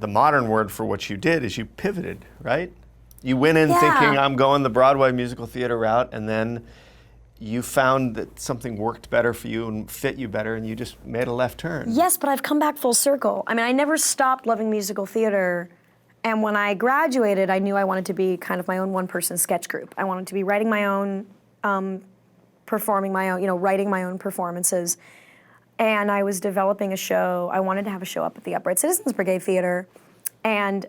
the modern word for what you did is you pivoted, right? You went in Yeah. thinking, I'm going the Broadway musical theater route, and then you found that something worked better for you and fit you better, and you just made a left turn. Yes, but I've come back full circle. I mean, I never stopped loving musical theater. And when I graduated, I knew I wanted to be kind of my own one-person sketch group. I wanted to be writing my own, performing my own, writing my own performances. And I was developing a show. I wanted to have a show up at the Upright Citizens Brigade Theater. And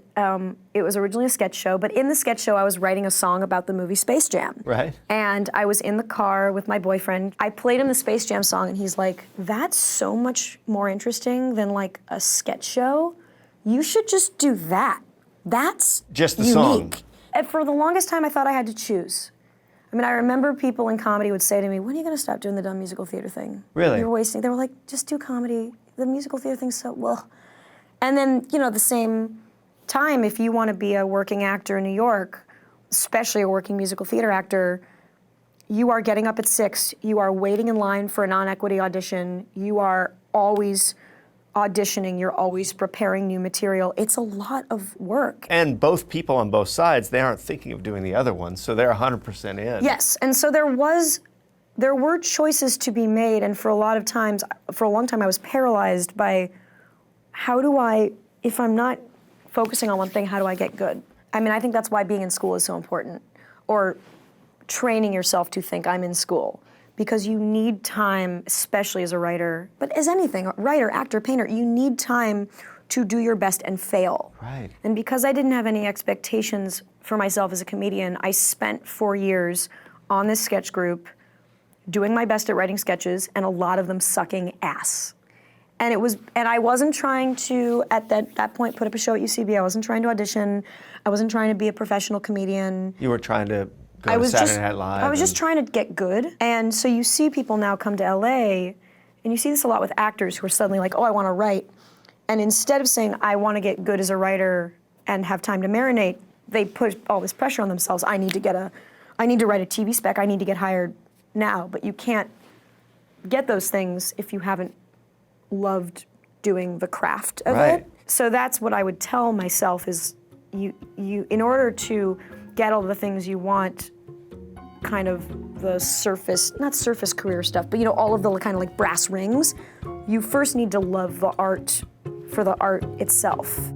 it was originally a sketch show, but in the sketch show, I was writing a song about the movie Space Jam. Right. And I was in the car with my boyfriend. I played him the Space Jam song, and he's like, that's so much more interesting than like a sketch show. You should just do that. That's just the unique. song. And for the longest time, I thought I had to choose. I mean, I remember people in comedy would say to me, when are you gonna stop doing the dumb musical theater thing? Really? You're wasting, they were like, just do comedy. The musical theater thing's so, well. And then, the same time, if you want to be a working actor in New York, especially a working musical theater actor, you are getting up at 6, you are waiting in line for a non-equity audition, you are always auditioning, you're always preparing new material. It's a lot of work. And both people on both sides, they aren't thinking of doing the other one, so they're 100% in. Yes, and so there were choices to be made, and for a long time I was paralyzed by if I'm not focusing on one thing, how do I get good? I mean, I think that's why being in school is so important, or training yourself to think I'm in school, because you need time, especially as a writer, but as anything, writer, actor, painter, you need time to do your best and fail. Right. And because I didn't have any expectations for myself as a comedian, I spent 4 years on this sketch group doing my best at writing sketches, and a lot of them sucking ass. And I wasn't trying to, at that point, put up a show at UCB. I wasn't trying to audition. I wasn't trying to be a professional comedian. You were trying to go to Saturday Night Live. I was just trying to get good. And so you see people now come to LA, and you see this a lot with actors who are suddenly like, oh, I want to write. And instead of saying, I want to get good as a writer and have time to marinate, they put all this pressure on themselves. I need to write a TV spec. I need to get hired now. But you can't get those things if you haven't loved doing the craft of it. So that's what I would tell myself is you in order to get all the things you want, kind of the not surface career stuff, but all of the kind of like brass rings, you first need to love the art for the art itself.